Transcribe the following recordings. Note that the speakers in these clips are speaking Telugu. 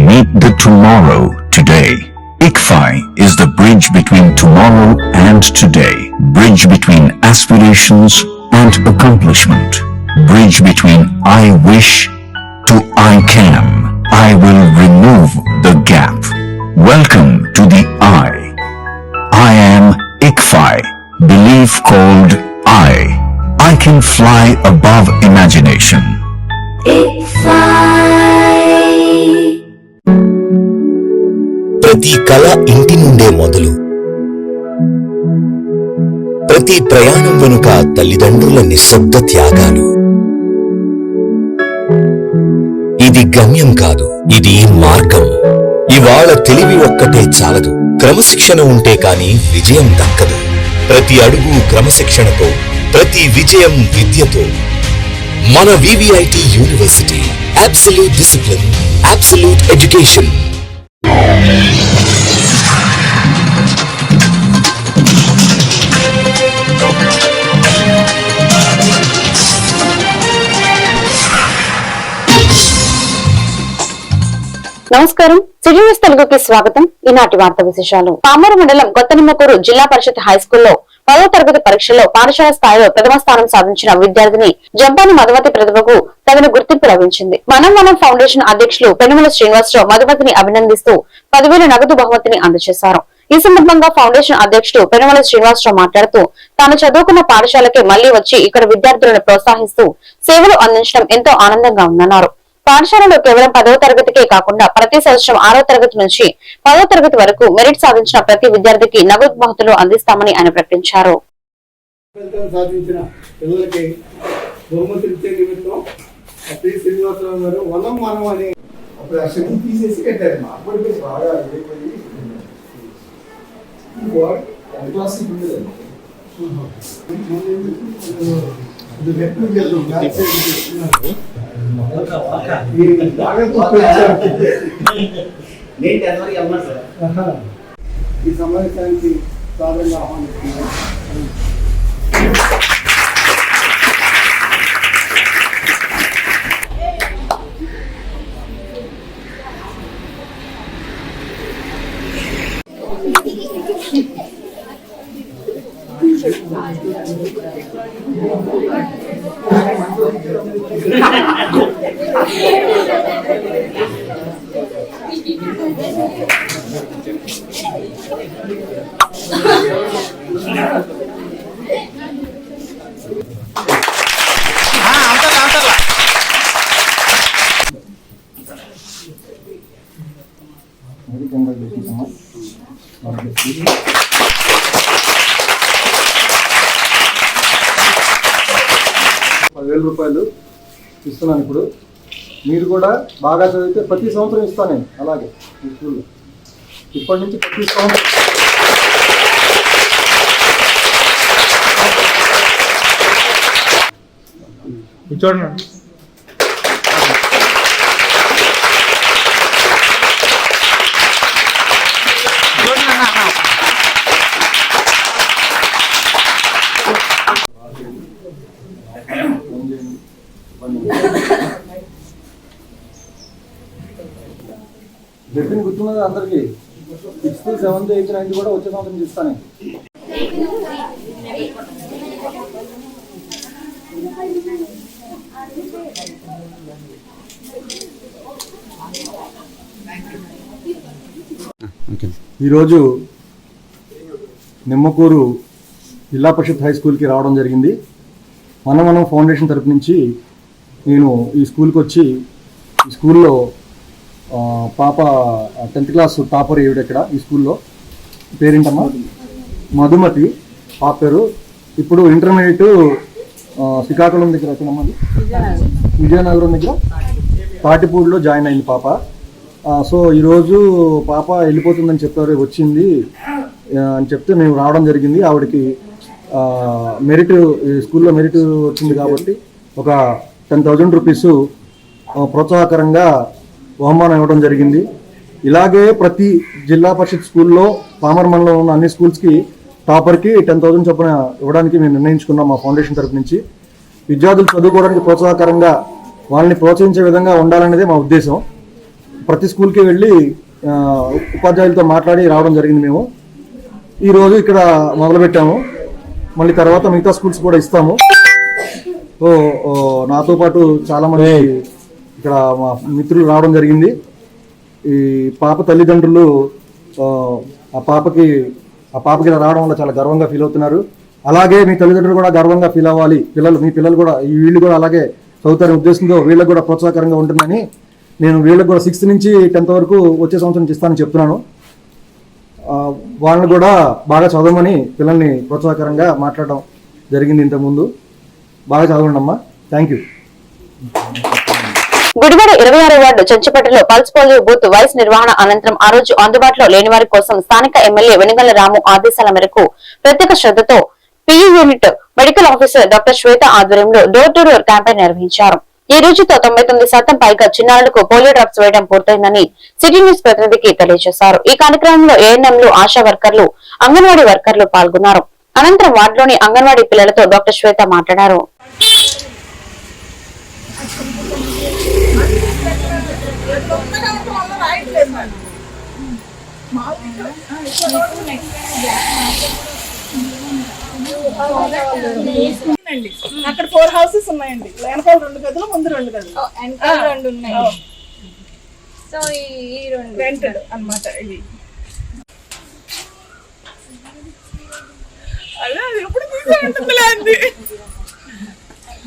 Meet the tomorrow today. ICFI is the bridge between tomorrow and today. Bridge between aspirations and accomplishment. Bridge between I wish to I can. I will remove the gap. Welcome to the I am ICFI. Belief called I can fly above imagination. ప్రతి కళ ఇంటి నుండే మొదలు. ప్రతి ప్రయాణం వెనుక తల్లిదండ్రుల నిశ్శబ్ద త్యాగాలు. ఇది గమ్యం కాదు, ఇది మార్గం. ఇవాళ తెలివి ఒక్కటే చాలదు, క్రమశిక్షణ ఉంటే కాని విజయం దక్కదు. ప్రతి అడుగు క్రమశిక్షణతో, ప్రతి విజయం విద్యతో. మన VVIT university, absolute discipline, absolute education. నమస్కారం, సిటీ న్యూస్ తెలుగుకి స్వాగతం. ఈనాటి వార్త విశేషాలు. పామూరు మండలం కొత్తనిమ్మకూరు జిల్లా పరిషత్ హై స్కూల్లో 10వ తరగతి పరీక్షల్లో పాఠశాల స్థాయిలో ప్రథమ స్థానం సాధించిన విద్యార్థిని జంపాని మధుమతి ప్రతిభకు తగిన గుర్తింపు లభించింది. మనం ఫౌండేషన్ అధ్యక్షులు పెనుమల శ్రీనివాసరావు మధుమతిని అభినందిస్తూ 10,000 నగదు బహుమతిని అందజేశారు. ఈ సందర్భంగా ఫౌండేషన్ అధ్యక్షుడు పెనుమల శ్రీనివాసరావు మాట్లాడుతూ, తాను చదువుకున్న పాఠశాలకే మళ్లీ వచ్చి ఇక్కడ విద్యార్థులను ప్రోత్సహిస్తూ సేవలు అందించడం ఎంతో ఆనందంగా ఉందన్నారు. పాఠశాలలో కేవలం 10వ తరగతికే కాకుండా ప్రతి సంవత్సరం 6వ తరగతి నుంచి 10వ తరగతి వరకు మెరిట్ సాధించిన ప్రతి విద్యార్థికి నగదు బహుమతులు అందిస్తామని ఆయన ప్రకటించారు. ఈ సమావేశానికి సాధారణంగా ఆహ్వానిస్తున్నాను. రూపాయలు ఇస్తున్నాను. ఇప్పుడు మీరు కూడా బాగా చదివితే ప్రతి సంవత్సరం ఇస్తాను నేను. అలాగే ఈ స్కూల్లో ఇప్పటి నుంచి ప్రతి సంవత్సరం చూడండి. చెప్పింది గుర్తున్నది అందరికి. 6th, 7th, 8th, 9th కూడా వచ్చే సంవత్సరం ఇస్తాను. ఈరోజు నిమ్మకూరు జిల్లా పరిషత్ హై స్కూల్కి రావడం జరిగింది. మనం ఫౌండేషన్ తరపు నుంచి నేను ఈ స్కూల్కి వచ్చి ఈ స్కూల్లో పాప 10th క్లాస్ టాపర్ ఏవిడ ఇక్కడ ఈ స్కూల్లో. పేరేంటమ్మా? మధుమతి పాప పేరు. ఇప్పుడు ఇంటర్మీడియట్ శ్రీకాకుళం దగ్గర ఎక్కడమ్మది, విజయనగరం దగ్గర తాటిపూడిలో జాయిన్ అయింది పాప. సో ఈరోజు పాప వెళ్ళిపోతుందని చెప్పారు, వచ్చింది అని చెప్తే మేము రావడం జరిగింది. ఆవిడకి మెరిట్ స్కూల్లో మెరిట్ వచ్చింది కాబట్టి ఒక 10,000 రూపీస్ ప్రోత్సాహకరంగా బహుమానం ఇవ్వడం జరిగింది. ఇలాగే ప్రతి జిల్లా పరిషత్ స్కూల్లో పామర్ మండలంలో ఉన్న అన్ని స్కూల్స్కి టాపర్కి 10,000 చొప్పున ఇవ్వడానికి మేము నిర్ణయించుకున్నాం మా ఫౌండేషన్ తరపు నుంచి. విద్యార్థులు చదువుకోవడానికి ప్రోత్సాహకరంగా వాళ్ళని ప్రోత్సహించే విధంగా ఉండాలనేదే మా ఉద్దేశం. ప్రతి స్కూల్కి వెళ్ళి ఉపాధ్యాయులతో మాట్లాడి రావడం జరిగింది. మేము ఈరోజు ఇక్కడ మొదలుపెట్టాము, మళ్ళీ తర్వాత మిగతా స్కూల్స్ కూడా ఇస్తాము. సో నాతో పాటు చాలామంది ఇక్కడ మా మిత్రులు రావడం జరిగింది. ఈ పాప తల్లిదండ్రులు ఆ పాపకి ఇలా రావడం వల్ల చాలా గర్వంగా ఫీల్ అవుతున్నారు. అలాగే మీ తల్లిదండ్రులు కూడా గర్వంగా ఫీల్ అవ్వాలి, మీ పిల్లలు కూడా వీళ్ళు కూడా అలాగే చదువుతారనే ఉద్దేశంతో వీళ్ళకి కూడా ప్రోత్సాహకరంగా ఉంటుందని నేను వీళ్ళకి కూడా 6th నుంచి 10th వరకు వచ్చే సంవత్సరం నుంచి ఇస్తానని చెప్తున్నాను. వాళ్ళని కూడా బాగా చదవమని పిల్లల్ని ప్రోత్సాహకరంగా మాట్లాడడం జరిగింది ఇంతకుముందు. బాగా చదవండి అమ్మా. Thank you. గుడివాడ 26వ వార్డు చెంచుపేటలో పల్స్ పోలియో బూత్ వైస్ నిర్వహణ అనంతరం ఆ రోజు అందుబాటులో లేని వారి కోసం స్థానిక ఎమ్మెల్యే వెనుగళ్ల రాము ఆదేశాల మేరకు ప్రత్యేక శ్రద్ధతో PU unit medical officer doctor Shweta ఆధ్వర్యంలో డోర్ టు డోర్ క్యాంపెయిన్ నిర్వహించారు. ఈ రోజుతో 99% పైగా చిన్నారులకు పోలియో డ్రాప్స్ వేయడం పూర్తయిందని సిటీ న్యూస్ ప్రతినిధికి తెలియజేశారు. ఈ కార్యక్రమంలో ఏఎన్ఎంలు, ఆశా వర్కర్లు, అంగన్వాడీ వర్కర్లు పాల్గొన్నారు. అనంతరం వార్డులోని అంగన్వాడీ పిల్లలతో డాక్టర్ శ్వేత మాట్లాడారు. అక్కడ 4 houses ఉన్నాయండి. వెనకాల 2 గదులు, ముందు 2 గదులు, వెనకాల 2 ఉన్నాయి. సో ఈ 2 రెంటెడ్ అన్నమాట. ఇది అదే ఎప్పుడు తీసే ఉంటుందిలే అండి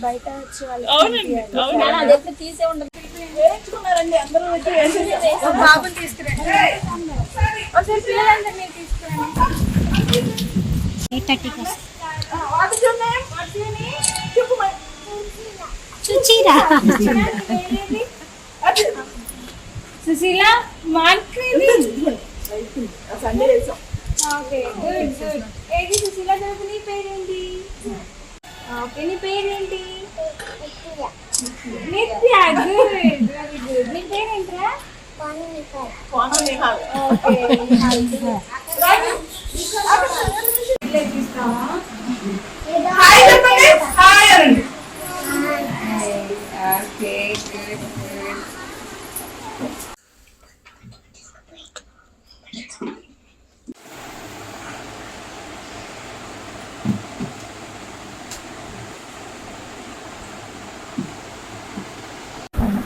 బయట వచ్చి వాళ్ళు. అవునండి, అవును, అదే తీసే ఉండదు. వేయించుకున్నారండి అందరూ. వచ్చి బాబుని తీసుకురండి, ఒకసారి పిల్లలందరినీ తీసుకురండి. 8:30 సుశీల సండే వేసాం. Okay, good good. ఏది సుశీల తరపు నీ పేరేంటి? ఓకే, నీ పేరేంటి? నిత్య. Good, very good. నీ పేరేంట్రా? ఓకే. హాయ్ చెప్పండి. హాయ్ అండి. Okay, good good.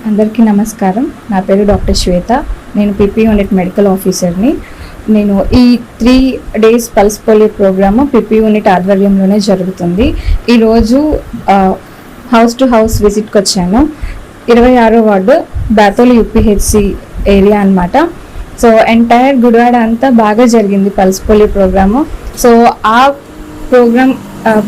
అందరికీ నమస్కారం. నా పేరు డాక్టర్ శ్వేత. నేను పిపి యూనిట్ మెడికల్ ఆఫీసర్ని. నేను ఈ 3 days pulse polio program PP unit ఆధ్వర్యంలోనే జరుగుతుంది. ఈరోజు హౌస్ టు హౌస్ విజిట్కి వచ్చాను. 26వ వార్డు బాతోలి యూపీహెచ్సి ఏరియా అన్నమాట. సో ఎంటైర్ గుడివాడ అంతా బాగా జరిగింది పల్స్ పోలియో ప్రోగ్రాము. సో ఆ ప్రోగ్రామ్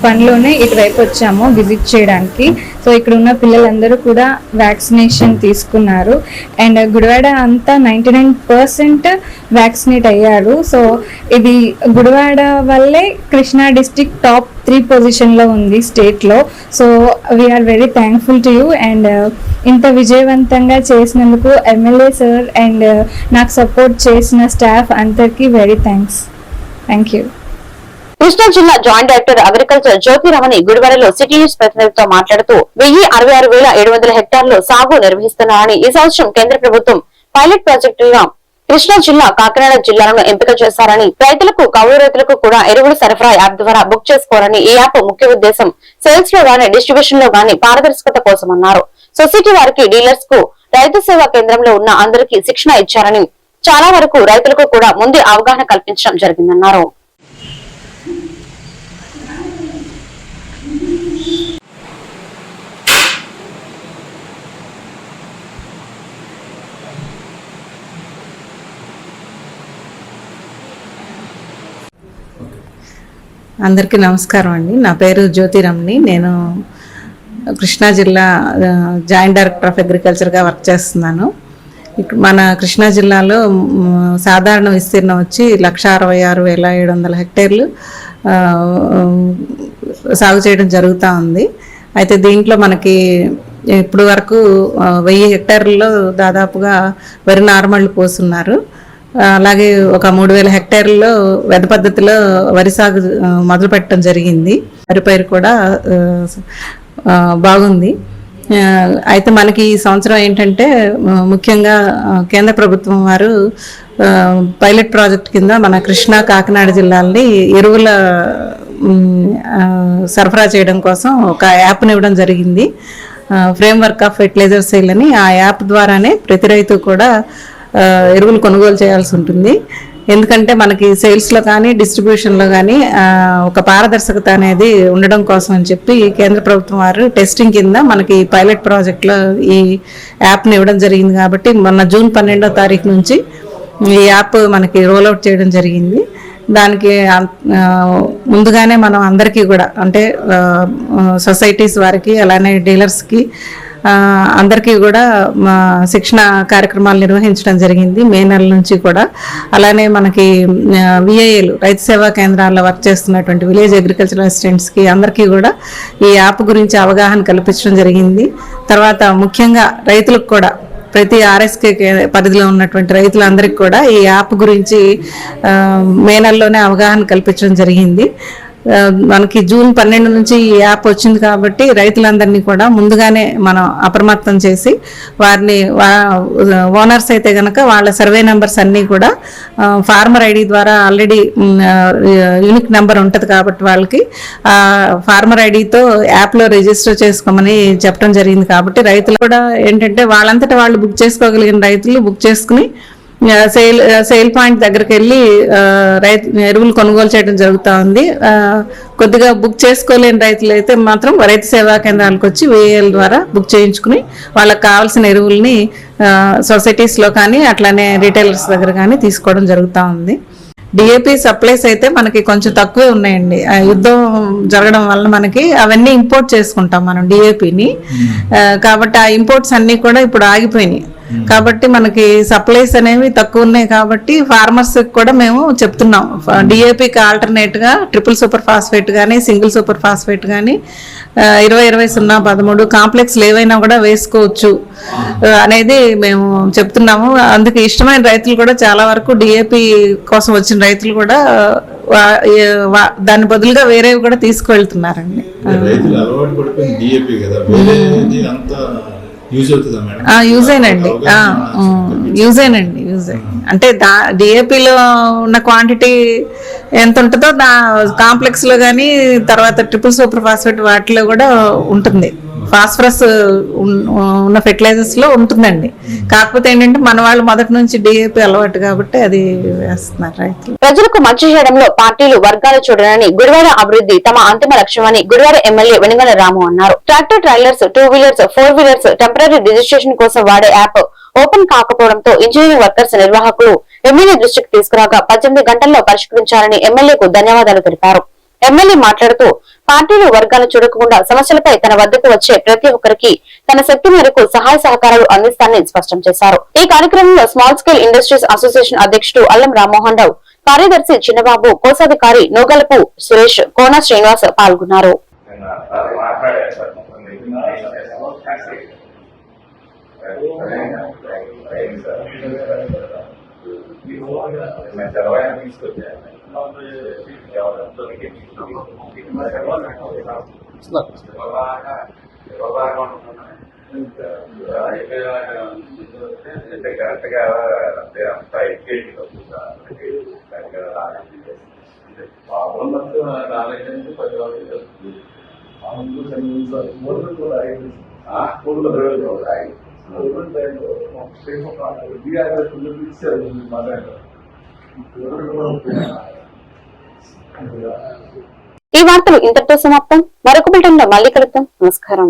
పనిలోనే ఇటువైపు వచ్చాము విజిట్ చేయడానికి. సో ఇక్కడ ఉన్న పిల్లలందరూ కూడా వ్యాక్సినేషన్ తీసుకున్నారు. అండ్ గుడివాడ అంతా 99% వ్యాక్సినేట్ అయ్యారు. సో ఇది గుడివాడ వల్లే కృష్ణా డిస్ట్రిక్ట్ టాప్ 3 పొజిషన్లో ఉంది స్టేట్లో. So we are very thankful to you. And ఇంత విజయవంతంగా చేసినందుకు ఎమ్మెల్యే సార్ అండ్ నాకు సపోర్ట్ చేసిన స్టాఫ్ అందరికీ very thanks. Thank you. Krishna జిల్లా joint director agriculture Jyothi Ramani గుడివాడలో సిటీ న్యూస్ ప్రతినిధితో మాట్లాడుతూ 1,066,700 హెక్టార్లు సాగు నిర్వహిస్తున్నారని, ఈ సంవత్సరం కేంద్ర ప్రభుత్వం పైలట్ ప్రాజెక్టుగా కృష్ణా జిల్లా, కాకినాడ జిల్లాలను ఎంపిక చేశారని, రైతులకు, కౌలు రైతులకు కూడా ఎరువుల సరఫరా యాప్ ద్వారా బుక్ చేసుకోవాలని ఈ యాప్ ముఖ్య ఉద్దేశం సేల్స్ లో గానీ, డిస్ట్రిబ్యూషన్ లో గానీ పారదర్శకత కోసమన్నారు. సొసైటీ వారికి, డీలర్స్ కు, రైతు సేవా కేంద్రంలో ఉన్న అందరికీ శిక్షణ ఇచ్చారని, చాలా వరకు రైతులకు కూడా ముందే అవగాహన కల్పించడం జరిగిందన్నారు. అందరికీ నమస్కారం అండి. నా పేరు జ్యోతి రమణి. నేను కృష్ణా జిల్లా జాయింట్ డైరెక్టర్ ఆఫ్ అగ్రికల్చర్గా వర్క్ చేస్తున్నాను. మన కృష్ణా జిల్లాలో సాధారణ విస్తీర్ణం వచ్చి 166,700 హెక్టేర్లు సాగు చేయడం జరుగుతూ ఉంది. అయితే దీంట్లో మనకి ఇప్పుడు వరకు 1000 హెక్టార్లలో దాదాపుగా వరి నార్మళ్ళు పోస్తున్నారు. అలాగే ఒక 3,000 హెక్టార్లలో వెద పద్ధతిలో వరి సాగు మొదలు పెట్టడం జరిగింది. వరి పైరు కూడా బాగుంది. అయితే మనకి ఈ సంవత్సరం ఏంటంటే ముఖ్యంగా కేంద్ర ప్రభుత్వం వారు పైలట్ ప్రాజెక్ట్ కింద మన కృష్ణా కాకినాడ జిల్లాల్ని ఎరువుల సరఫరా చేయడం కోసం ఒక యాప్ని ఇవ్వడం జరిగింది. ఫ్రేమ్వర్క్ ఆఫ్ ఫెర్టిలైజర్ సేల్ అని. ఆ యాప్ ద్వారానే ప్రతి రైతు కూడా ఎరువులు కొనుగోలు చేయాల్సి ఉంటుంది. ఎందుకంటే మనకి సేల్స్లో కానీ డిస్ట్రిబ్యూషన్లో కానీ ఒక పారదర్శకత అనేది ఉండడం కోసం అని చెప్పి కేంద్ర ప్రభుత్వం వారు టెస్టింగ్ కింద మనకి పైలట్ ప్రాజెక్ట్లో ఈ యాప్ని ఇవ్వడం జరిగింది. కాబట్టి మొన్న జూన్ 12వ తారీఖు నుంచి ఈ యాప్ మనకి రోల్అవుట్ చేయడం జరిగింది. దానికి ముందుగానే మనం అందరికీ కూడా అంటే సొసైటీస్ వారికి అలానే డీలర్స్కి అందరికీ కూడా శిక్షణ కార్యక్రమాలు నిర్వహించడం జరిగింది మే నెల నుంచి కూడా. అలానే మనకి విఐఏలు రైతు సేవా కేంద్రాల్లో వర్క్ చేస్తున్నటువంటి విలేజ్ అగ్రికల్చరల్ అసిస్టెంట్స్కి అందరికీ కూడా ఈ యాప్ గురించి అవగాహన కల్పించడం జరిగింది. తర్వాత ముఖ్యంగా రైతులకు కూడా ప్రతి ఆర్ఎస్కే పరిధిలో ఉన్నటువంటి రైతులందరికీ కూడా ఈ యాప్ గురించి మే నెలలోనే అవగాహన కల్పించడం జరిగింది. మనకి జూన్ 12 నుంచి ఈ యాప్ వచ్చింది కాబట్టి రైతులందరినీ కూడా ముందుగానే మనం అప్రమత్తం చేసి వారిని ఓనర్స్ అయితే కనుక వాళ్ళ సర్వే నెంబర్స్ అన్నీ కూడా ఫార్మర్ ఐడి ద్వారా ఆల్రెడీ యూనిక్ నెంబర్ ఉంటుంది కాబట్టి వాళ్ళకి ఫార్మర్ ఐడితో యాప్లో రిజిస్టర్ చేసుకోమని చెప్పడం జరిగింది. కాబట్టి రైతులు కూడా ఏంటంటే వాళ్ళంతటా వాళ్ళు బుక్ చేసుకోగలిగిన రైతులు బుక్ చేసుకుని సేల్ పాయింట్ దగ్గరికి వెళ్ళి ఎరువులు కొనుగోలు చేయడం జరుగుతూ ఉంది. కొద్దిగా బుక్ చేసుకోలేని రైతులు అయితే మాత్రం రైతు సేవా కేంద్రాలకు వచ్చి వేఏల ద్వారా బుక్ చేయించుకుని వాళ్ళకి కావాల్సిన ఎరువుల్ని సొసైటీస్లో కానీ అట్లానే రీటైలర్స్ దగ్గర కానీ తీసుకోవడం జరుగుతూ ఉంది. డిఏపి సప్లైస్ అయితే మనకి కొంచెం తక్కువే ఉన్నాయండి. యుద్ధం జరగడం వల్ల మనకి అవన్నీ ఇంపోర్ట్ చేసుకుంటాం మనం డిఏపిని. కాబట్టి ఆ ఇంపోర్ట్స్ అన్నీ కూడా ఇప్పుడు ఆగిపోయినాయి. కాబట్టి మనకి సప్లైస్ అనేవి తక్కువ ఉన్నాయి. కాబట్టి ఫార్మర్స్ కూడా మేము చెప్తున్నాం డిఏపికి ఆల్టర్నేట్గా ట్రిపుల్ సూపర్ ఫాస్ఫేట్ కానీ సింగిల్ సూపర్ ఫాస్ఫేట్ కానీ 20-20-0-13 కాంప్లెక్స్లు ఏవైనా కూడా వేసుకోవచ్చు అనేది మేము చెప్తున్నాము. అందుకే ఇష్టమైన రైతులు కూడా చాలా వరకు డిఏపి కోసం వచ్చిన రైతులు కూడా దాని బదులుగా వేరేవి కూడా తీసుకువెళ్తున్నారండి. యూజ్ అంటే డిఏపిలో ఉన్న క్వాంటిటీ ఎంత ఉంటుందో కాంప్లెక్స్ లో కానీ తర్వాత ట్రిపుల్ సూపర్ ఫాస్ఫేట్ వాటిలో కూడా ఉంటుంది. ఫాస్ఫరస్ ఉన్న ఫెర్టిలైజర్స్ లో ఉంటుందండి. కాకపోతే ఏంటంటే మన వాళ్ళు మొదటి నుంచి డిఏపి అలవాటు కాబట్టి అది వేస్తున్నారు రైతులు. ప్రజలకు మంచి చేయడంలో పార్టీలు వర్గాలు చూడనని గుడివాడ అభివృద్ధి తమ అంతిమ లక్ష్యమని గుడివాడ ఎమ్మెల్యే వెనుగల రాము అన్నారు. Tractor trailers 2 wheelers 4 wheelers temporary registration కోసం వాడే యాప్ ఓపెన్ కాకపోవడంతో ఇంజనీరింగ్ వర్కర్స్ నిర్వాహకులు ఎమ్మెల్యే దృష్టికి తీసుకురాగా 18 గంటల్లో పరిష్కరించాలని ఎమ్మెల్యేకు ధన్యవాదాలు తెలిపారు. ఎమ్మెల్యే మాట్లాడుతూ పార్టీలు వర్గాలు చూడకుండా సమస్యలపై తన వద్దకు వచ్చే ప్రతి ఒక్కరికి తన శక్తి మేరకు సహాయ సహకారాలు అందిస్తానని స్పష్టం చేశారు. ఈ కార్యక్రమంలో స్మాల్ స్కేల్ ఇండస్ట్రీస్ అసోసియేషన్ అధ్యక్షుడు అల్లం రామ్మోహన్ రావు, కార్యదర్శి చిన్నబాబు, కోశాధికారి నోగలపు సురేష్, కోన శ్రీనివాస్ పాల్గొన్నారు. ఈ వార్తలు ఇంతటితో సమాప్తం. మరొక బులెటిన్లో మళ్ళీ కలుద్దాం. నమస్కారం.